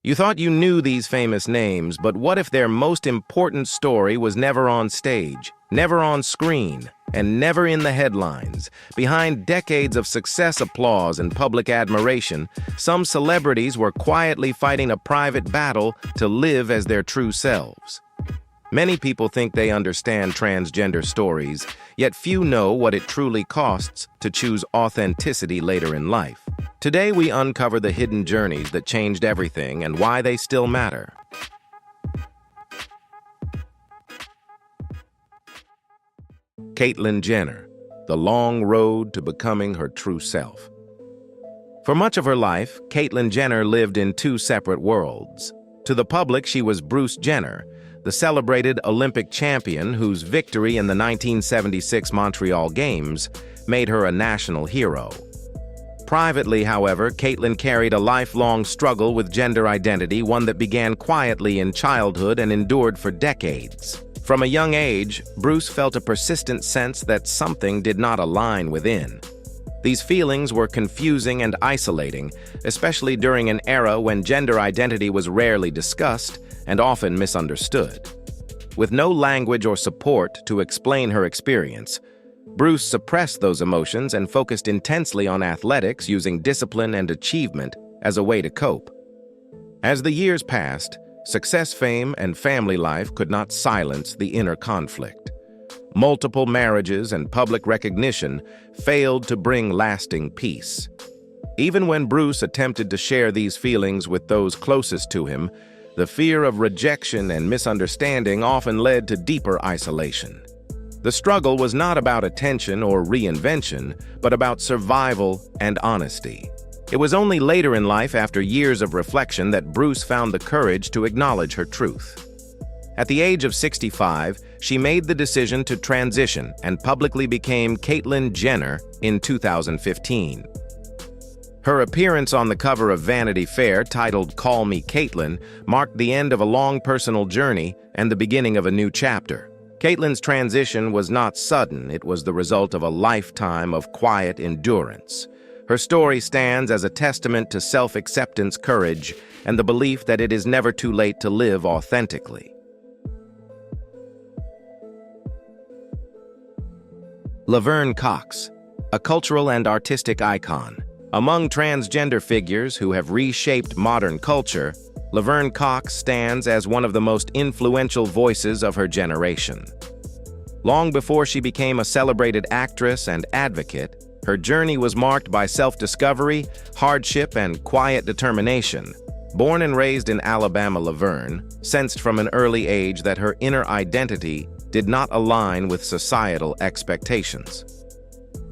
You thought you knew these famous names, but what if their most important story was never on stage, never on screen, and never in the headlines? Behind decades of success, applause, and public admiration, some celebrities were quietly fighting a private battle to live as their true selves. Many people think they understand transgender stories, yet few know what it truly costs to choose authenticity later in life. Today, we uncover the hidden journeys that changed everything and why they still matter. Caitlyn Jenner, the long road to becoming her true self. For much of her life, Caitlyn Jenner lived in two separate worlds. To the public, she was Bruce Jenner, the celebrated Olympic champion whose victory in the 1976 Montreal Games made her a national hero. Privately, however, Caitlyn carried a lifelong struggle with gender identity, one that began quietly in childhood and endured for decades. From a young age, Bruce felt a persistent sense that something did not align within. These feelings were confusing and isolating, especially during an era when gender identity was rarely discussed and often misunderstood. With no language or support to explain her experience, Bruce suppressed those emotions and focused intensely on athletics, using discipline and achievement as a way to cope. As the years passed, success, fame, and family life could not silence the inner conflict. Multiple marriages and public recognition failed to bring lasting peace. Even when Bruce attempted to share these feelings with those closest to him, the fear of rejection and misunderstanding often led to deeper isolation. The struggle was not about attention or reinvention, but about survival and honesty. It was only later in life, after years of reflection, that Bruce found the courage to acknowledge her truth. At the age of 65, she made the decision to transition and publicly became Caitlyn Jenner in 2015. Her appearance on the cover of Vanity Fair, titled "Call Me Caitlyn," marked the end of a long personal journey and the beginning of a new chapter. Caitlyn's transition was not sudden. It was the result of a lifetime of quiet endurance. Her story stands as a testament to self-acceptance, courage, and the belief that it is never too late to live authentically. Laverne Cox, a cultural and artistic icon. Among transgender figures who have reshaped modern culture, Laverne Cox stands as one of the most influential voices of her generation. Long before she became a celebrated actress and advocate, her journey was marked by self-discovery, hardship, and quiet determination. Born and raised in Alabama, Laverne sensed from an early age that her inner identity did not align with societal expectations.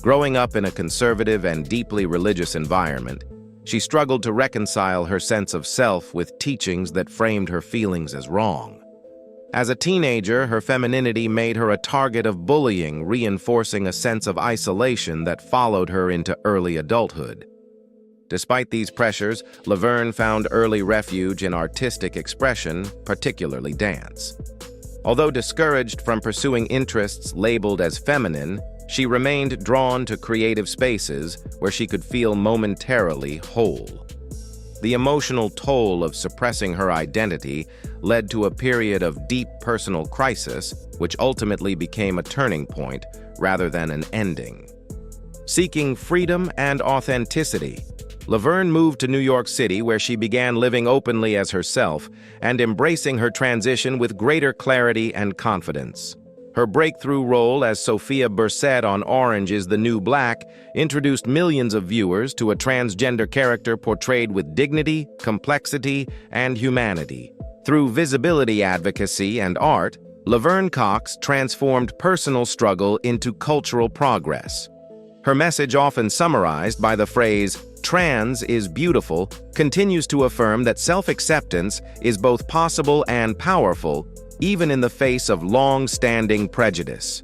Growing up in a conservative and deeply religious environment, she struggled to reconcile her sense of self with teachings that framed her feelings as wrong. As a teenager, her femininity made her a target of bullying, reinforcing a sense of isolation that followed her into early adulthood. Despite these pressures, Laverne found early refuge in artistic expression, particularly dance. Although discouraged from pursuing interests labeled as feminine, she remained drawn to creative spaces where she could feel momentarily whole. The emotional toll of suppressing her identity led to a period of deep personal crisis, which ultimately became a turning point rather than an ending. Seeking freedom and authenticity, Laverne moved to New York City, where she began living openly as herself and embracing her transition with greater clarity and confidence. Her breakthrough role as Sophia Bursette on Orange is the New Black introduced millions of viewers to a transgender character portrayed with dignity, complexity, and humanity. Through visibility advocacy and art, Laverne Cox transformed personal struggle into cultural progress. Her message, often summarized by the phrase, "Trans is beautiful," continues to affirm that self-acceptance is both possible and powerful, even in the face of long-standing prejudice.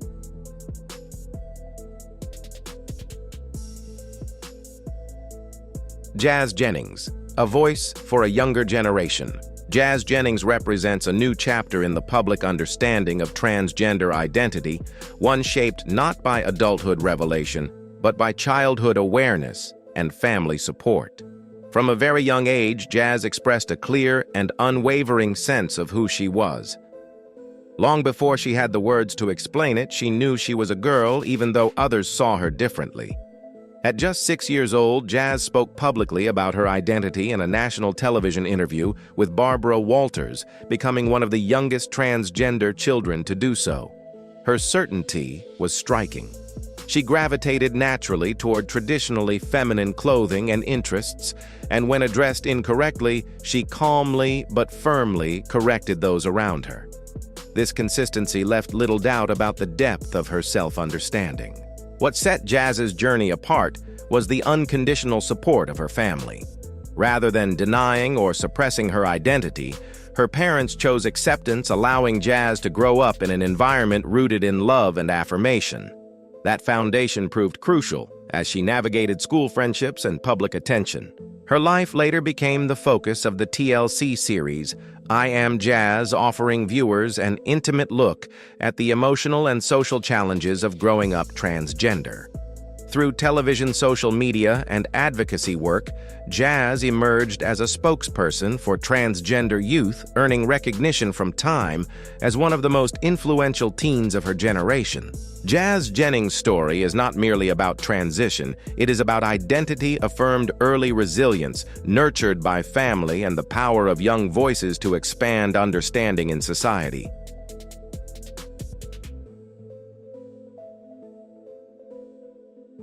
Jazz Jennings, a voice for a younger generation. Jazz Jennings represents a new chapter in the public understanding of transgender identity, one shaped not by adulthood revelation, but by childhood awareness and family support. From a very young age, Jazz expressed a clear and unwavering sense of who she was. Long before she had the words to explain it, she knew she was a girl, even though others saw her differently. At just 6 years old, Jazz spoke publicly about her identity in a national television interview with Barbara Walters, becoming one of the youngest transgender children to do so. Her certainty was striking. She gravitated naturally toward traditionally feminine clothing and interests, and when addressed incorrectly, she calmly but firmly corrected those around her. This consistency left little doubt about the depth of her self-understanding. What set Jazz's journey apart was the unconditional support of her family. Rather than denying or suppressing her identity, her parents chose acceptance, allowing Jazz to grow up in an environment rooted in love and affirmation. That foundation proved crucial as she navigated school friendships and public attention. Her life later became the focus of the TLC series I Am Jazz, offering viewers an intimate look at the emotional and social challenges of growing up transgender. Through television, social media, and advocacy work, Jazz emerged as a spokesperson for transgender youth, earning recognition from Time as one of the most influential teens of her generation. Jazz Jennings' story is not merely about transition, it is about identity-affirmed early resilience, nurtured by family and the power of young voices to expand understanding in society.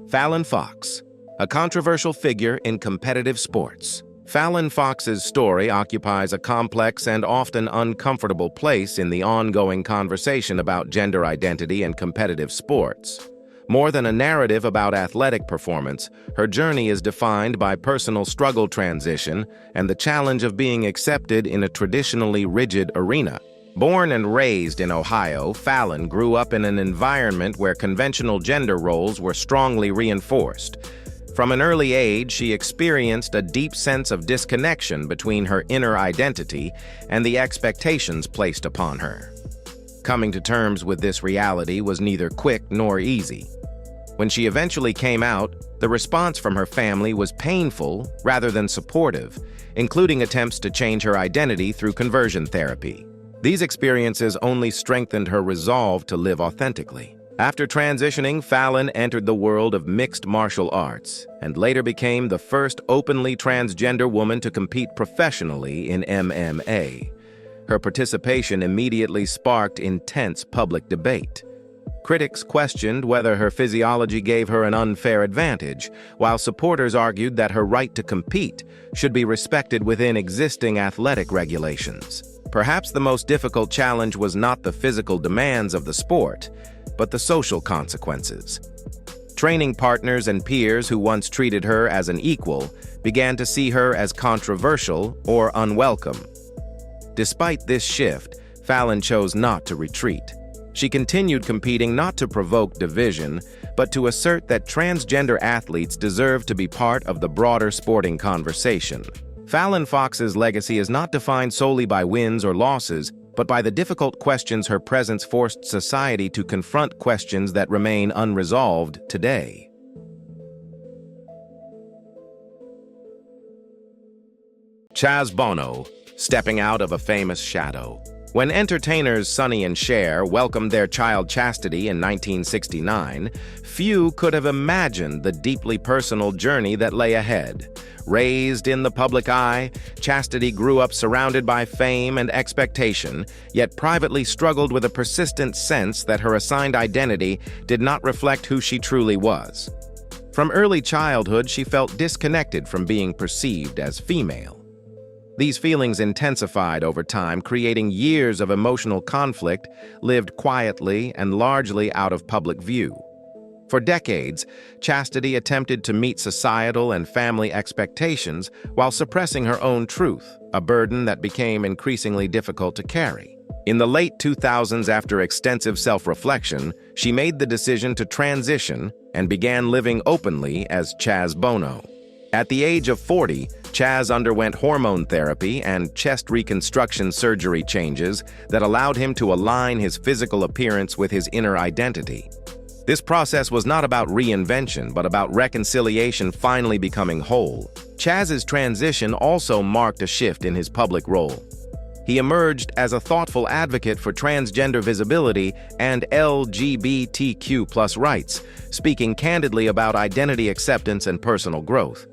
Fallon Fox, a controversial figure in competitive sports. Fallon Fox's story occupies a complex and often uncomfortable place in the ongoing conversation about gender identity and competitive sports. More than a narrative about athletic performance, her journey is defined by personal struggle, transition, and the challenge of being accepted in a traditionally rigid arena. Born and raised in Ohio, Fallon grew up in an environment where conventional gender roles were strongly reinforced. From an early age, she experienced a deep sense of disconnection between her inner identity and the expectations placed upon her. Coming to terms with this reality was neither quick nor easy. When she eventually came out, the response from her family was painful rather than supportive, including attempts to change her identity through conversion therapy. These experiences only strengthened her resolve to live authentically. After transitioning, Fallon entered the world of mixed martial arts and later became the first openly transgender woman to compete professionally in MMA. Her participation immediately sparked intense public debate. Critics questioned whether her physiology gave her an unfair advantage, while supporters argued that her right to compete should be respected within existing athletic regulations. Perhaps the most difficult challenge was not the physical demands of the sport, but the social consequences. Training partners and peers who once treated her as an equal began to see her as controversial or unwelcome. Despite this shift, Fallon chose not to retreat. She continued competing not to provoke division, but to assert that transgender athletes deserve to be part of the broader sporting conversation. Fallon Fox's legacy is not defined solely by wins or losses, but by the difficult questions her presence forced society to confront, questions that remain unresolved today. Chaz Bono, stepping out of a famous shadow. When entertainers Sonny and Cher welcomed their child Chastity in 1969, few could have imagined the deeply personal journey that lay ahead. Raised in the public eye, Chastity grew up surrounded by fame and expectation, yet privately struggled with a persistent sense that her assigned identity did not reflect who she truly was. From early childhood, she felt disconnected from being perceived as female. These feelings intensified over time, creating years of emotional conflict lived quietly and largely out of public view. For decades, Chastity attempted to meet societal and family expectations while suppressing her own truth, a burden that became increasingly difficult to carry. In the late 2000s, after extensive self-reflection, she made the decision to transition and began living openly as Chaz Bono. At the age of 40, Chaz underwent hormone therapy and chest reconstruction surgery changes that allowed him to align his physical appearance with his inner identity. This process was not about reinvention, but about reconciliation finally becoming whole. Chaz's transition also marked a shift in his public role. He emerged as a thoughtful advocate for transgender visibility and LGBTQ+ rights, speaking candidly about identity acceptance and personal growth.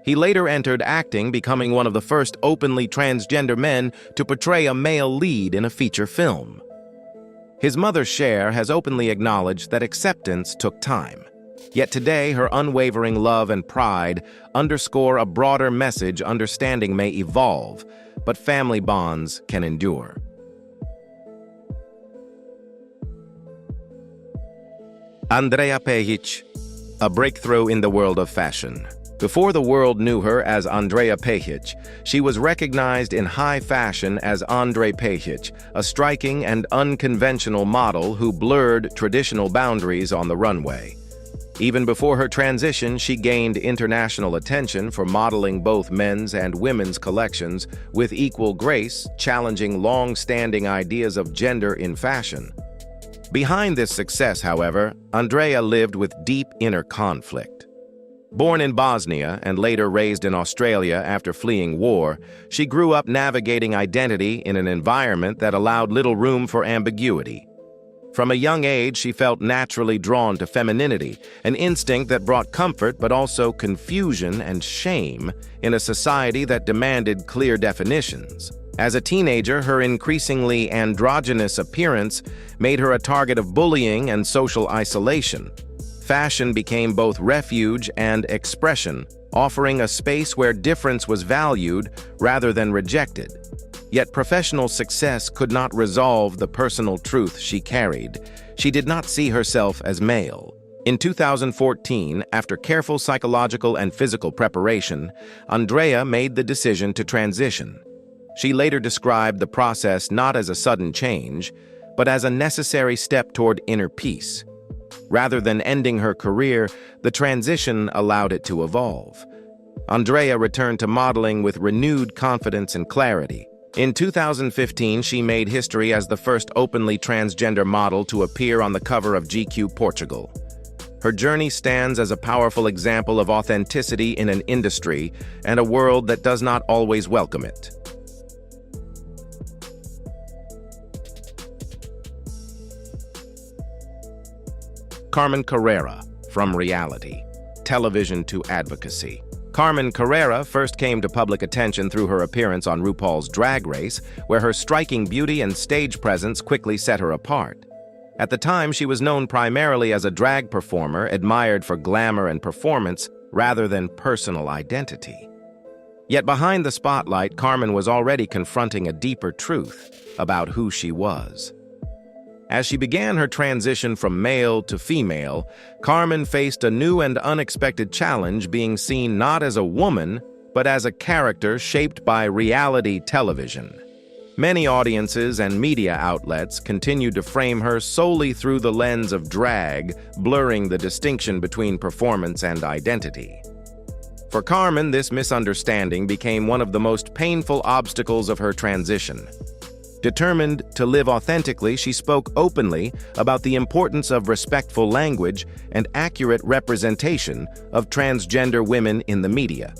He later entered acting, becoming one of the first openly transgender men to portray a male lead in a feature film. His mother, Cher, has openly acknowledged that acceptance took time. Yet today, her unwavering love and pride underscore a broader message: understanding may evolve, but family bonds can endure. Andrea Page, a breakthrough in the world of fashion. Before the world knew her as Andrea Page, she was recognized in high fashion as Andre Page, a striking and unconventional model who blurred traditional boundaries on the runway. Even before her transition, she gained international attention for modeling both men's and women's collections with equal grace, challenging long-standing ideas of gender in fashion. Behind this success, however, Andrea lived with deep inner conflict. Born in Bosnia and later raised in Australia after fleeing war, she grew up navigating identity in an environment that allowed little room for ambiguity. From a young age, she felt naturally drawn to femininity, an instinct that brought comfort but also confusion and shame in a society that demanded clear definitions. As a teenager, her increasingly androgynous appearance made her a target of bullying and social isolation. Fashion became both refuge and expression, offering a space where difference was valued rather than rejected. Yet professional success could not resolve the personal truth she carried. She did not see herself as male. In 2014, after careful psychological and physical preparation, Andrea made the decision to transition. She later described the process not as a sudden change, but as a necessary step toward inner peace. Rather than ending her career, the transition allowed it to evolve. Andrea returned to modeling with renewed confidence and clarity. In 2015, she made history as the first openly transgender model to appear on the cover of GQ Portugal. Her journey stands as a powerful example of authenticity in an industry and a world that does not always welcome it. Carmen Carrera, from reality, television to advocacy. Carmen Carrera first came to public attention through her appearance on RuPaul's Drag Race, where her striking beauty and stage presence quickly set her apart. At the time, she was known primarily as a drag performer, admired for glamour and performance rather than personal identity. Yet behind the spotlight, Carmen was already confronting a deeper truth about who she was. As she began her transition from male to female, Carmen faced a new and unexpected challenge, being seen not as a woman, but as a character shaped by reality television. Many audiences and media outlets continued to frame her solely through the lens of drag, blurring the distinction between performance and identity. For Carmen, this misunderstanding became one of the most painful obstacles of her transition. Determined to live authentically, she spoke openly about the importance of respectful language and accurate representation of transgender women in the media.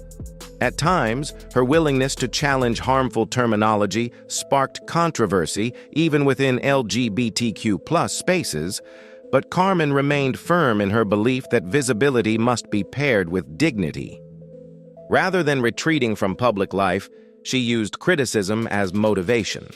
At times, her willingness to challenge harmful terminology sparked controversy even within LGBTQ+ spaces, but Carmen remained firm in her belief that visibility must be paired with dignity. Rather than retreating from public life, she used criticism as motivation.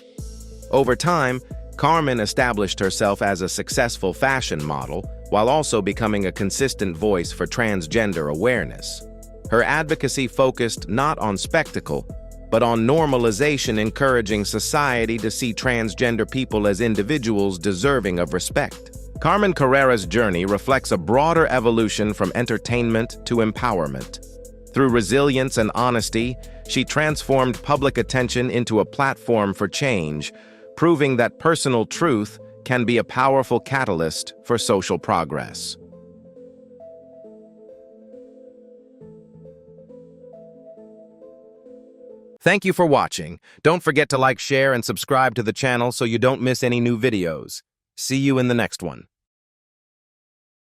Over time, Carmen established herself as a successful fashion model while also becoming a consistent voice for transgender awareness. Her advocacy focused not on spectacle, but on normalization, encouraging society to see transgender people as individuals deserving of respect. Carmen Carrera's journey reflects a broader evolution from entertainment to empowerment. Through resilience and honesty, she transformed public attention into a platform for change, proving that personal truth can be a powerful catalyst for social progress. Thank you for watching. Don't forget to like, share, and subscribe to the channel so you don't miss any new videos. See you in the next one.